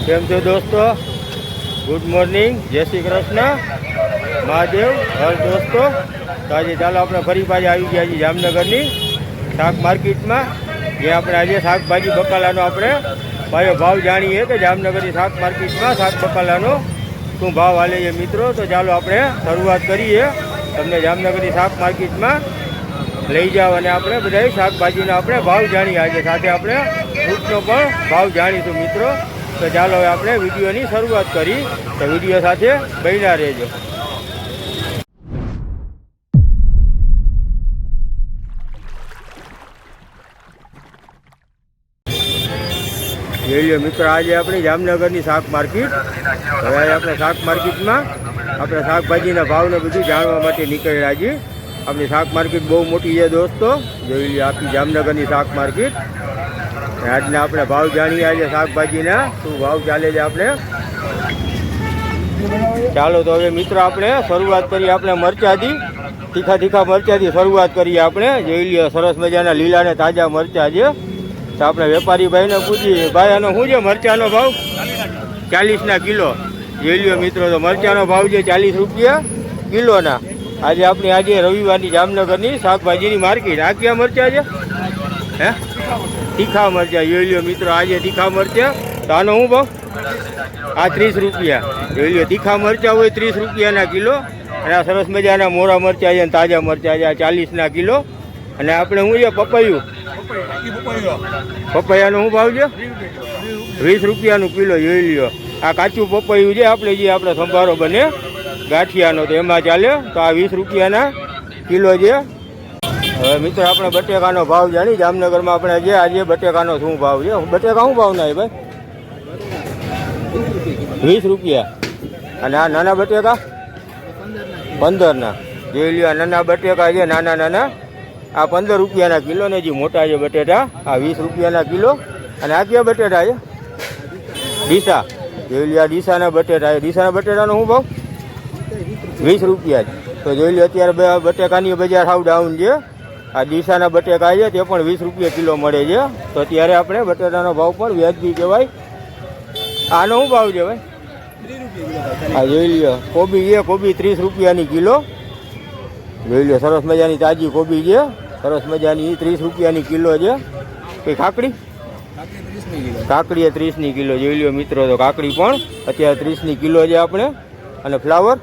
કેમ છો દોસ્તો? ગુડ મોર્નિંગ, જય શ્રી કૃષ્ણ, મહાદેવ હર દોસ્તો. તો આજે ચાલો આપણે ફરી પાછા આવી ગયા છીએ જામનગરની શાક માર્કેટમાં, જે આપણે આજે શાકભાજી બકાલાનો આપણે ભાવ જાણીએ કે જામનગરની શાક માર્કેટમાં શાક બકાલાનો શું ભાવ હાલે છે મિત્રો. તો ચાલો આપણે શરૂઆત કરીએ, તમને જામનગરની શાક માર્કેટમાં લઈ જાઓ અને આપણે બધા શાકભાજીનો આપણે ભાવ જાણીએ. આજે સાથે આપણે ફ્રૂટનો પણ ભાવ જાણીશું મિત્રો. તો ચાલો હવે આપણે વિડીયોની શરૂઆત કરી, તો વિડીયો સાથે બન્યા રહેજો. જોઈ લો મિત્રો, આજે આપણી જામનગરની શાક માર્કેટ. હવે આપણે શાક માર્કેટમાં આપણે શાકભાજીના ભાવને બધું જાણવા માટે નીકળ્યા છીએ. આપણી શાક માર્કેટ બહુ મોટી છે દોસ્તો. જોઈ લો આપણી જામનગરની શાક માર્કેટ. આજના આપણે ભાવ જાણીએ, આજે શાકભાજીના શું ભાવ ચાલે છે આપણે. ચાલો તો હવે મિત્રો આપણે શરૂઆત કરીએ, આપણે મરચાથી તીખા મરચાથી શરૂઆત કરીએ આપણે. જોઈ લો સરસ મજાના લીલા ને તાજા મરચા છે. તો આપણે વેપારી ભાઈને પૂછીએ, ભાઈ આનો શું છે મરચાનો ભાવ? 40 કિલો. જોઈ લો મિત્રો, તો મરચાનો ભાવ છે 40 રૂપિયા કિલોના. આજે આપણી આજે રવિવારની જામનગરની શાકભાજીની માર્કેટ. આ ક્યાં મરચા છે? હે, તીખા મરચા. જોઈ લો મિત્રો, આજે તીખા મરચા. તો આનો શું ભાવ? આ 30 રૂપિયા. જોઈ લો, તીખા મરચા હોય 30 રૂપિયાના કિલો. અને આ સરસ મજાના મોરા મરચા છે, તાજા મરચા છે, આ 40 કિલો. અને આપણે શું છે પપૈયું, પપૈયાનો શું ભાવ છે? 20 રૂપિયાનું કિલો. જોઈ લો, આ કાચું પપૈયું છે આપણે, જે આપણે સંભારો બને ગાંઠિયાનો, તો એમાં ચાલે. તો આ 20 રૂપિયાના કિલો છે. હવે મિત્રો આપણે બટેકાનો ભાવ જાણી. જામનગરમાં આપણે જે આજે બટેકાનો શું ભાવ છે? બટેકા શું ભાવ ના ભાઈ? 20 રૂપિયા. અને આ નાના બટેકા 15. જોઈ લો, નાના બટેકા છે, નાના આ 15 રૂપિયાના કિલો. ને જે મોટા છે બટેટા આ 20 રૂપિયાના કિલો. અને આ કયા બટેટા છે? ડીસા. જોઈ લો, આ ડીસાના બટેટા છે. ડીસાના બટેટાનો શું ભાવ? 20 રૂપિયા જ. તો જોઈ લો, અત્યારે બટેકાની બજાર સાવ ડાઉન છે. આ ડીસાના બટેકા છે તે પણ 20 રૂપિયા કિલો મળે છે. તો અત્યારે આપણે બટેટાનો ભાવ પણ વ્યાજબી કહેવાય. આનો શું ભાવ છે ભાઈ? આ જોઈ લો, કોબી છે, કોબી 30 રૂપિયાની કિલો. જોઈ લો, સરસ મજાની તાજી કોબી છે, સરસ મજાની 30 રૂપિયાની કિલો છે. કઈ કાકડી? કાકડી 30 કિલો. જોઈ લો મિત્રો, તો કાકડી પણ અત્યારે 30 કિલો છે આપણે. અને ફ્લાવર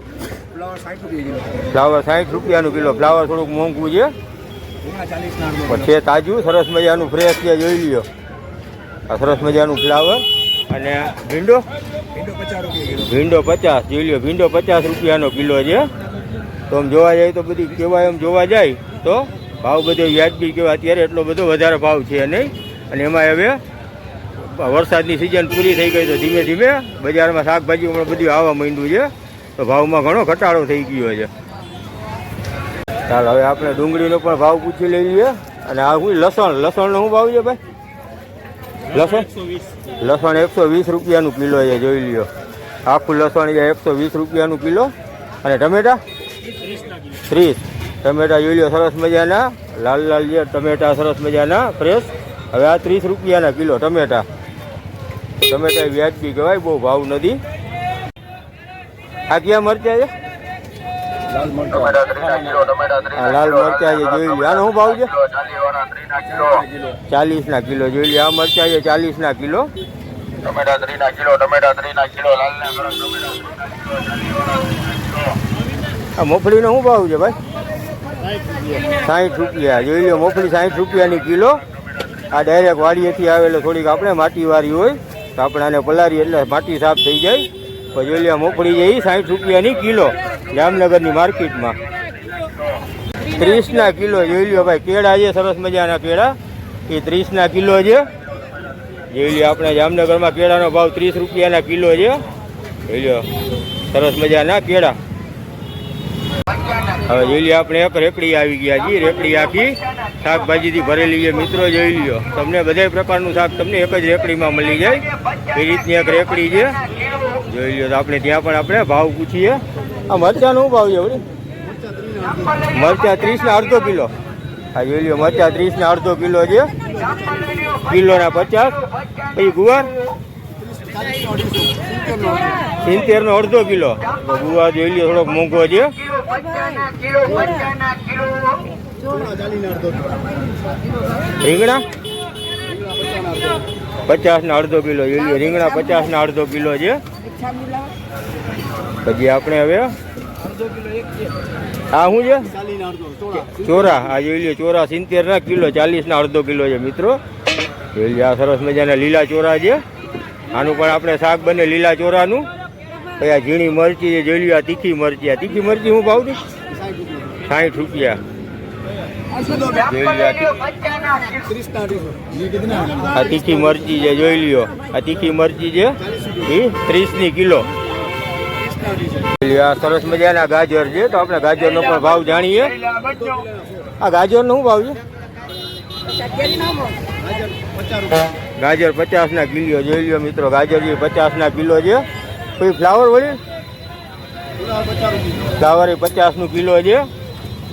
60 રૂપિયાનું કિલો. ફ્લાવર થોડુંક મોંઘું છે પણ છે તાજું, સરસ મજાનું ફ્રેશ છે. જોઈ લ્યો, આ સરસ મજાનું ફ્લાવર. અને ભીંડો 50. જોઈ લ્યો, ભીંડો 50 રૂપિયાનો કિલો છે. તો આમ જોવા જાય તો બધી કહેવાય, એમ જોવા જાય તો ભાવ બધો વ્યાજબી કહેવાય. અત્યારે એટલો બધો વધારે ભાવ છે નહીં. અને એમાં હવે વરસાદની સિઝન પૂરી થઈ ગઈ, તો ધીમે ધીમે બજારમાં શાકભાજી હમણાં બધું આવવા માંડ્યું છે. તો ભાવમાં ઘણો ઘટાડો થઈ ગયો છે. ચાલો હવે આપણે ડુંગળીનો પણ ભાવ પૂછી લઈએ. અને આ શું લસણનો શું ભાવ છે ભાઈ? લસણ 120 રૂપિયાનું કિલો છે. જોઈ લ્યો, આખું લસણ છે 120 રૂપિયાનું કિલો. અને ટમેટા 30. ટમેટા જોઈ લ્યો, સરસ મજાના લાલ છે ટમેટા, સરસ મજાના ફ્રેશ. હવે આ 30 રૂપિયાના કિલો ટમેટા. ટમેટા વ્યાજબી કહેવાય, બહુ ભાવ નથી. આ ક્યાં મરચા છે? લાલ મરચા છે. જોઈ લો, આનો શું ભાવ છે? 40 કિલો. જોઈ લો, આ મરચા છે 40 કિલો. આ મગફળીનો શું ભાવ છે ભાઈ? 60 રૂપિયા. જોઈ લો, મગફળી 60 રૂપિયાની કિલો. આ ડાયરેક્ટ વાડીએથી આવેલો, થોડીક આપણે માટીવાળી હોય તો આપણે આને પલારી એટલે માટી સાફ થઈ જાય. તો જોઈ લો, મગફળી છે એ 60 રૂપિયાની કિલો જામનગરની માર્કેટમાં. 30 કિલો. જોઈ લો ભાઈ, કેળા છે સરસ મજાના કેળા, એ 30 કિલો છે. જોઈ લો, આપણે જામનગરમાં કેળાનો ભાવ 30 રૂપિયાના કિલો છે. જોઈ લો, સરસ મજાના કેળા. હવે જોઈ લો, આપણે એક રેકડી આવી ગયા છીએ. રેકડી આખી શાકભાજીથી ભરેલી છે મિત્રો. જોઈ લો, તમને બધા પ્રકારનું શાક તમને એક જ રેકડીમાં મળી જાય એ રીતની એક રેકડી છે. જોઈ લો, તો આપણે ત્યાં પણ આપણે ભાવ પૂછીએ. આ મરચાનો શું ભાવ છે વળી? મરચા 30 અડધો કિલો. આ જોઈ લો, મરચા 30 અડધો કિલો છે, કિલોના 50. પછી ગુવાર 70 નો અડધો કિલો. તો ગુવાર જોઈ લ્યો થોડોક મોંઘો છે. રીંગણા 50 ના અડધો કિલો જોઈ લ્યો. રીંગણા 50 ના અડધો કિલો છે. પછી આપણે હવે આ શું છે? ચોરા. આ જોઈ લ્યો ચોરા 70 ના કિલો, 40 ના અડધો કિલો છે મિત્રો. જોઈ લ્યો આ સરસ મજાના લીલા ચોરા છે. આનું પણ આપણે શાક બને લીલા ચોરાનું. પછી આ ઝીણી મરચી છે જોઈ લ્યો. આ તીખી મરચી. આ તીખી મરચી શું ભાવ છે? 60 રૂપિયા. આ તીખી મરચી છે જોઈ લ્યો. આ તીખી મરચી છે એ 30 ની કિલો. આ સરસ મજાના ગાજર છે. તો આપણે ગાજરનો પણ ભાવ જાણીએ. આ ગાજરનો શું ભાવ છે? ગાજર 50 ના કિલો જોઈ લ્યો મિત્રો. ગાજર 50 ના કિલો છે. કોઈ ફ્લાવર વળી ફ્લાવર 50 નું કિલો છે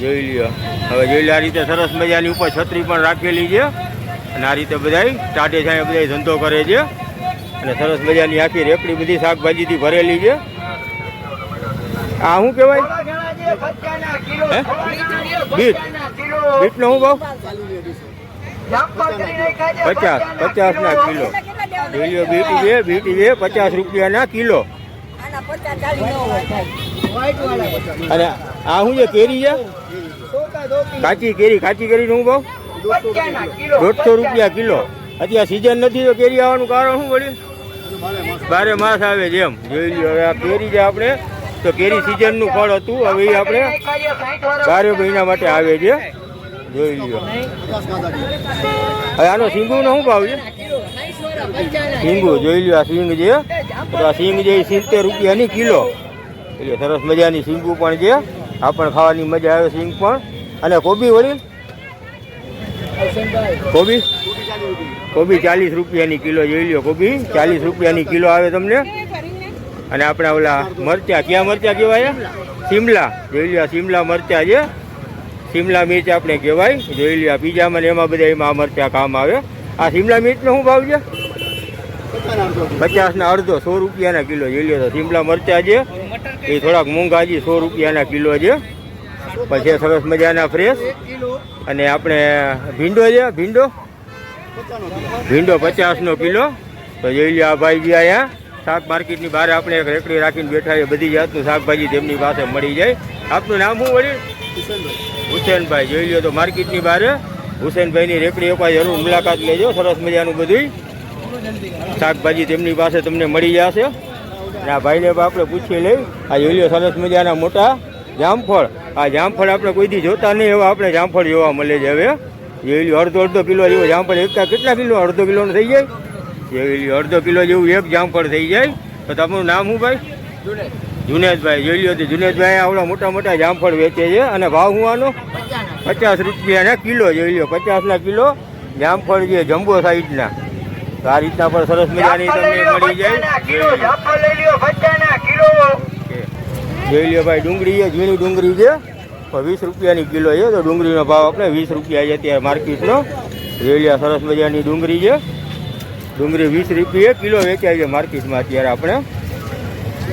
જોઈ લ્યો. હવે જોઈ લો આ રીતે સરસ મજાની ઉપર છત્રી પણ રાખેલી છે. અને આ રીતે બધાય ટાટે છાંયે બધા ધંધો કરે છે. અને સરસ મજાની આખી રેકડી બધી શાકભાજીથી ભરેલી છે. આ શું કહેવાય? બીટ. બીટનો શું ભાવ? 50 ના કિલો જોઈ લ્યો. બીટી છે 50 રૂપિયાના કિલો. અને આ શું છે? કેરી છે કાચી કેરી. કાચી કેરી નું ભાવ 150 રૂપિયા કિલો. અત્યારે સિઝન નથી તો કેરી આવવાનું કારણ શું વળ્યું? બારે માસ આવે છે એમ જોઈ લ્યો. હવે આ કેરી છે આપણે તો કેરી સિઝન નું ફળ હતું. હવે એ આપણે 12 મહિના માટે આવે છે જોઈ લ્યો. હવે આનો સિંગુનો શું ભાવ છે? સિંગુ જોઈ લ્યો. આ સિંગ છે તો આ સિંગ છે 70 રૂપિયાની કિલો. એટલે સરસ મજાની સિંગુ પણ છે. આ પણ ખાવાની મજા આવે સિંગ પણ. અને કોબી વળી કોબી 40 રૂપિયાની કિલો જોઈ લ્યો. કોબી 40 રૂપિયાની કિલો આવે તમને. અને આપણે ઓલા મરચા, ક્યાં મરચા કહેવાય? શિમલા જોઈ લ્યો. શિમલા મરચા છે. શિમલા મિર્ચ આપણે કહેવાય જોઈ લ્યો. પીઝામાં ને એમાં બધા એમાં આ મરચા કામ આવે. આ શિમલા મિર્ચનો શું ભાવ છે? 50 ના અડધો 100 રૂપિયાના કિલો જોઈ લ્યો. તો શિમલા મરચા છે એ થોડાક મોંઘા છે 100 રૂપિયાના કિલો છે. પછી સરસ મજાના ફ્રેશ. અને આપણે ભીંડો છે. ભીંડો 50 નો કિલો. તો જોઈ લ્યો આ ભાઈ અહીંયા શાક માર્કેટની બહાર આપણે એક રેકડી રાખીને બેઠા છે. બધી જાતનું શાકભાજી તેમની પાસે મળી જાય. આપનું નામ શું વળી? હુસેનભાઈ જોઈ લ્યો. તો માર્કેટની બહાર હુસેનભાઈની રેકડી એક જરૂર મુલાકાત લેજો. સરસ મજાનું બધું શાકભાજી તેમની પાસે તમને મળી જશે. અને આ ભાઈને આપણે પૂછી લઈ. આ જોઈ લ્યો સરસ મજાના મોટા જામફળ. આ જામફળ આપણે કોઈથી જોતા નહીં એવા આપણે જામફળ જોવા મળે છે. હવે જોઈ લ્યો અડધો કિલો જેવો જામફળ. કેટલા કિલો? અડધો કિલોનું થઈ જાય. જોઈ લ્યો અડધો કિલો જેવું એક જામફળ થઈ જાય. તો તમારું નામ શું ભાઈ? જુનેદભાઈ જોઈ લ્યો. તો જુનેદભાઈ આવડા મોટા મોટા જામફળ વેચે છે. અને ભાવ હું આનો 50 રૂપિયાના કિલો જોઈ લ્યો. 50 ના કિલો જામફળ છે જમ્બો સાઈઝના. તો આ રીતના પણ સરસ મજાની તમને મળી જાય. જોઈ લ્યો ભાઈ ડુંગળી છે. ઝીણી ડુંગળી છે 20 રૂપિયાની કિલો છે. તો ડુંગળીનો ભાવ આપણે 20 રૂપિયા છે અત્યારે માર્કેટનો. જોઈ લ્યો સરસ મજાની ડુંગળી છે. ડુંગળી 20 રૂપિયા કિલો વેચાય છે માર્કેટમાં અત્યારે આપણે.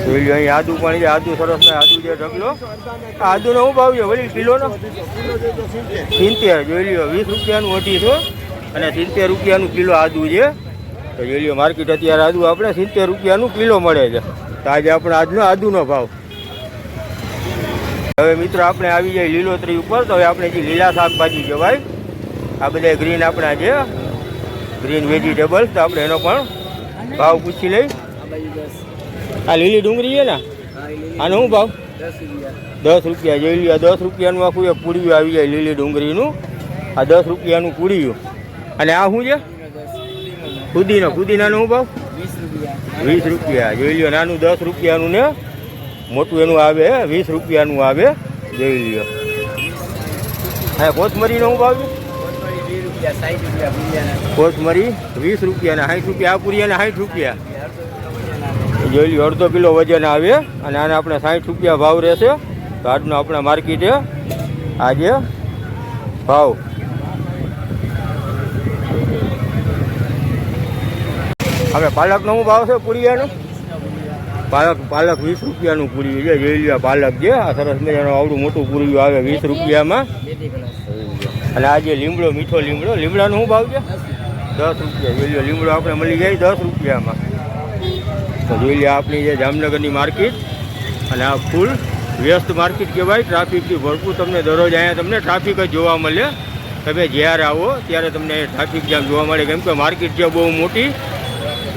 જોઈ લો અહીં આદુ પણ છે. આદુ સરસ ના આદુ છે ઢગલો. આદુનો શું ભાવ છે વળી કિલોનો? 70 જોઈ લ્યો. 20 રૂપિયાનું 250 અને 70 રૂપિયાનું કિલો આદુ છે. તો જોઈ લ્યો માર્કેટ અત્યારે આદુ આપણે 70 રૂપિયાનું કિલો મળે છે. તો આજે આપણે આજનો આદુનો ભાવ. હવે મિત્રો આપણે આવી જાય લીલોતરી ઉપર. તો હવે આપણે જે લીલા શાકભાજી કહેવાય આ બધા ગ્રીન આપણા છે ગ્રીન વેજીટેબલ્સ. તો આપણે એનો પણ ભાવ પૂછી લઈ. આ લીલી ડુંગળી છે ને આનો શું ભાવ? 10 રૂપિયા જોઈ લ્યો. 10 રૂપિયાનું આખું એક પૂડિયું આવી જાય લીલી ડુંગળીનું. આ 10 રૂપિયાનું પૂડિયું. અને આ શું છે? ફુદીનો. ફુદીનાનો શું ભાવ? 20 રૂપિયા જોઈ લ્યો. નાનું 10 રૂપિયાનું ને મોટું એનું આવે 20 રૂપિયાનું આવે જોઈ લ્યો. હા કોથમરીનો શું ભાવ છે? કોથમરી 20 રૂપિયા ને 60 રૂપિયા. આ પૂરિયાને 60 રૂપિયા જોઈ લ્યો. અડધો કિલો વજન આવે. અને આને આપણે 60 રૂપિયા ભાવ રહેશે. તો આજનો આપણા માર્કેટે આજે ભાવ. હવે પાલકનો શું ભાવ છે પૂરીયાનો? પાલક 20 રૂપિયાનું પૂરી છે. જોઈ લ્યો પાલક છે. આ સરસ મજાનું આવડું મોટું પૂરી આવે 20 રૂપિયામાં. અને આ જે લીમડો, મીઠો લીમડો, લીમડાનો શું ભાવ છે? 10 રૂપિયા. જોઈ લ્યો લીમડો આપણે મળી જાય 10 રૂપિયામાં. તો જોઈ લ્યો આપણી જે જામનગરની માર્કેટ. અને આ ફૂલ વ્યસ્ત માર્કેટ કહેવાય. ટ્રાફિકથી ભરપૂર. તમને દરરોજ અહીંયા તમને ટ્રાફિક જ જોવા મળે. તમે જ્યારે આવો ત્યારે તમને ટ્રાફિક જામ જોવા મળે, કેમ કે માર્કેટ છે બહુ મોટી.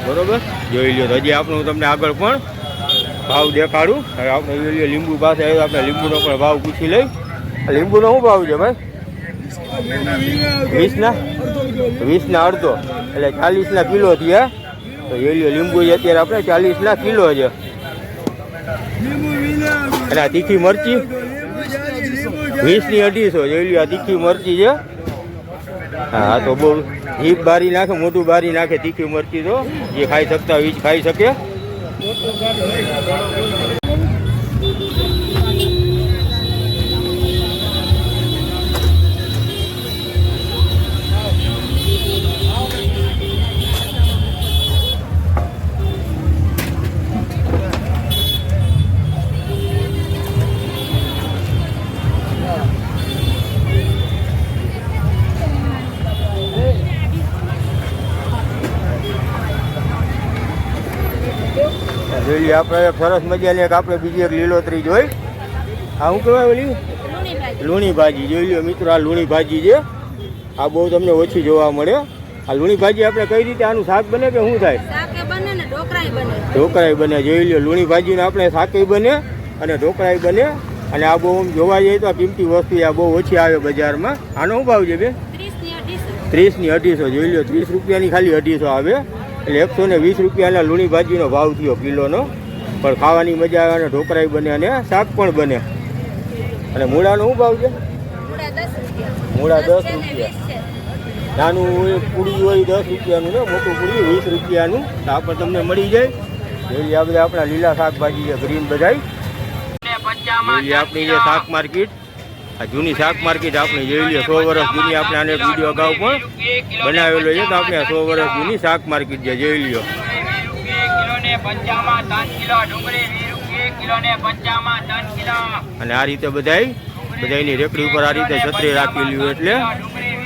બરોબર, જોઈ લ્યો. હજી આપણે હું તમને આગળ પણ ભાવ દેખાડું. હવે આપણે જોઈ લ્યો લીંબુ પાસે આવ્યો, આપણે લીંબુનો પણ ભાવ પૂછી લઈ. લીંબુનો શું ભાવ છે ભાઈ? 20 ના અડધો, એટલે 40 ના કિલો થયા. તો જોઈ લ્યો લીંબુ છે અત્યારે આપણે 40 ના કિલો છે. અને આ તીખી મરચી 20 ની 250. જોઈ લ્યો આ તીખી મરચી છે. હા, તો બહુ જીભ બારી નાખે, મોઢું બારી નાખે તીખી મરચી. તો જે ખાઈ શકતા હોય એ જ ખાઈ શકે. જોઈ આપણે સરસ મજાની એક આપણે બીજી એક લીલોતરી જોઈ. આ શું કહેવાય ઓલી? લૂણી ભાજી. જોઈ લો મિત્રો, આ લૂણી ભાજી છે. આ બહુ તમને ઓછી જોવા મળે. આ લૂણી ભાજી આપણે કઈ રીતે આનું શાક બને કે શું થાય? ઢોકળાઈ બને. જોઈ લો લૂણી ભાજીને આપણે શાકે બને અને ઢોકળાઈ બને. અને આ બહુ જોવા જઈએ તો કિંમતી વસ્તુ આ બહુ ઓછી આવે બજારમાં. આનો શું ભાવ છે બે? 30 ની 250. જોઈ લો 30 રૂપિયાની ખાલી 250 આવે. એટલે 120 રૂપિયાના લૂણી ભાજીનો ભાવ થયો કિલોનો. પણ ખાવાની મજા આવે અને ઢોકળાઈ બને અને શાક પણ બને. અને મૂળાનો શું ભાવ છે? મૂળા 10 રૂપિયા. નાનું પૂરી હોય 10 રૂપિયાનું ને મોટું પૂરી 20 રૂપિયાનું. તો આ પણ તમને મળી જાય. જોઈએ આ બધા આપણા લીલા શાકભાજી છે, ગ્રીન બધાય. આપણી જે શાક માર્કેટ, આ જૂની શાક માર્કેટ આપણે જોઈ લઈએ. 100 વર્ષ જૂની. આપણે આને વિડીયો અગાઉ પણ બનાવેલો છે. તો આપણે 100 વર્ષ જૂની શાક માર્કેટ છે, જોઈ લ્યો. અને આ રીતે બધાની રેકડી ઉપર આ રીતે છત્રી રાખેલી હોય, એટલે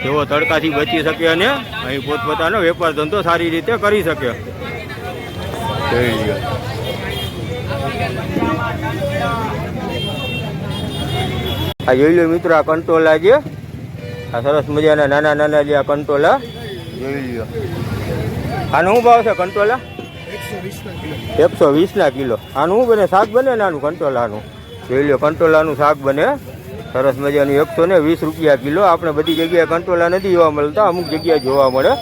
તેઓ તડકાથી બચી શકે અને અહીં પોતપોતાનો વેપાર ધંધો સારી રીતે કરી શકે. જોઈ લ્યો. આ જોઈ લો મિત્રો, આ કંટોલા છે. આ સરસ મજાના નાના નાના જે આ કંટોલા જોઈ લ્યો. આનો શું ભાવ છે કંટોલા? 120 ના કિલો. આનું શું બને? શાક બને નાનું કંટોલાનું. જોઈ લો કંટોલાનું શાક બને સરસ મજાનું. 120 રૂપિયા કિલો. આપણે બધી જગ્યાએ કંટોલા નથી જોવા મળતા, અમુક જગ્યાએ જોવા મળે.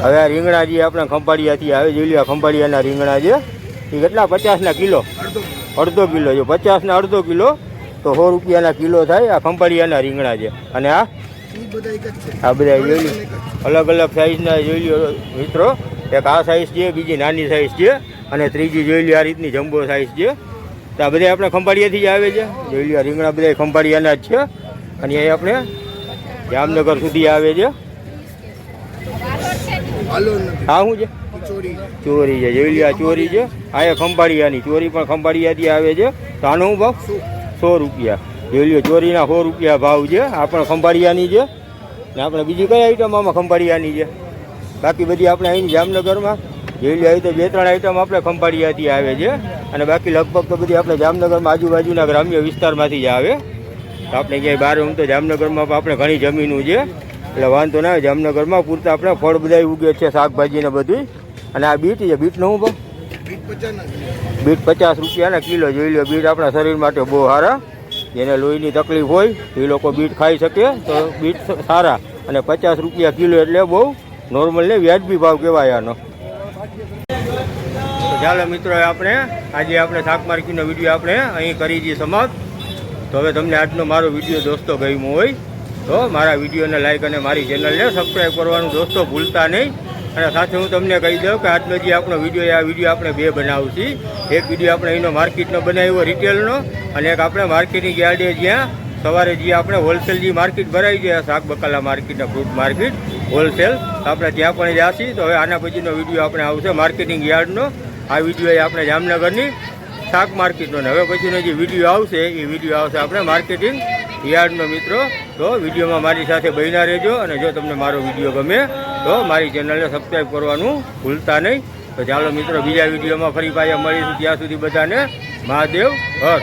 હવે આ રીંગણા જે આપણે ખંભાળિયાથી આવે, જોઈ લો ખંભાળિયાના રીંગણા છે. એ કેટલા? 50 ના કિલો. અડધો કિલો. જો 50 ના અડધો કિલો તો 100 રૂપિયાના કિલો થાય. આ ખંભાળિયાના રીંગણા છે. અને આ બધા જોઈ લો અલગ અલગ સાઈઝના. જોઈ લો મિત્રો, એક આ સાઈઝ છે, બીજી નાની સાઈઝ છે, અને ત્રીજી જોઈ લો આ રીતની જમ્બો સાઈઝ છે. તો આ બધા આપણે ખંભાળિયાથી જ આવે છે. જોઈ લો રીંગણા બધા ખંભાળિયાના જ છે. અને અહીં આપણે જામનગર સુધી આવે છે. હા શું છે? ચોરી છે. જોઈ લો આ ચોરી છે. આ એ ખંભાળિયાની ચોરી પણ ખંભાળિયાથી આવે છે. તો આનો શું ભાવ? 100 રૂપિયા. જોઈ લો ચોરીના 100 રૂપિયા ભાવ છે. આ પણ ખંભાળિયાની છે. ને આપણે બીજી કઈ આઈટમ આમાં ખંભાળિયાની છે? બાકી બધી આપણે અહીં જામનગરમાં જોઈ લો આવી તો 2-3 આઈટમ આપણે ખંભાળિયાથી આવે છે. અને બાકી લગભગ તો બધી આપણે જામનગરમાં આજુબાજુના ગ્રામ્ય વિસ્તારમાંથી જ આવે. તો આપણે ક્યાંય બહાર હું તો જામનગરમાં આપણે ઘણી જમીનું છે, એટલે વાંધો ના આવે. જામનગરમાં પૂરતા આપણે ફળ બધા ઉગે છે, શાકભાજી ને બધું. અને આ બીટ છે. બીટનો શું ભાવ? બીટ 50 રૂપિયાના કિલો. જોઈ લો બીટ આપણા શરીર માટે બહુ સારા. જેને લોહીની તકલીફ હોય એ લોકો બીટ ખાઈ શકે, તો બીટ સારા. અને 50 રૂપિયા કિલો એટલે બહુ નોર્મલ ને વ્યાજબી ભાવ કહેવાય આનો. તો ચાલો મિત્રો, આપણે આજે શાક માર્કેટનો વિડીયો આપણે અહીં કરી દઈએ સમાપ્ત. તો હવે તમને આજનો મારો વિડીયો દોસ્તો ગમ્યો હોય તો મારા વિડીયોને લાઈક અને મારી ચેનલને સબસ્ક્રાઈબ કરવાનું દોસ્તો ભૂલતા નહીં. અને સાથે હું તમને કહી દઉં કે આજનો જે આપણો વિડીયો, આ વિડીયો આપણે 2 બનાવશું. એક વિડીયો આપણે અહીંનો માર્કેટનો બનાવ્યો રિટેલનો, અને એક આપણે માર્કેટિંગ યાર્ડે જ્યાં સવારે જે આપણે હોલસેલ જે માર્કેટ ભરાઈ છે, શાક બકાલા માર્કેટ ને ફ્રૂટ માર્કેટ, હોલસેલ. આપણે ત્યાં પણ જાશી. તો હવે આના પછીનો વિડીયો આપણે આવશે માર્કેટિંગ યાર્ડનો. આ વિડીયો આપણે જામનગરની શાક માર્કેટનો. હવે પછીનો જે વિડીયો આવશે એ વિડીયો આવશે આપણે માર્કેટિંગ યાર્ડનો મિત્રો. તો વિડીયોમાં મારી સાથે બન્યા રહેજો. અને જો તમને મારો વિડીયો ગમે તો મારી ચેનલને સબસ્ક્રાઈબ કરવાનું ભૂલતા નહીં. તો ચાલો મિત્રો બીજા વિડીયોમાં ફરી પાછા મળીશું. ત્યાં સુધી બધાને મહાદેવ હર.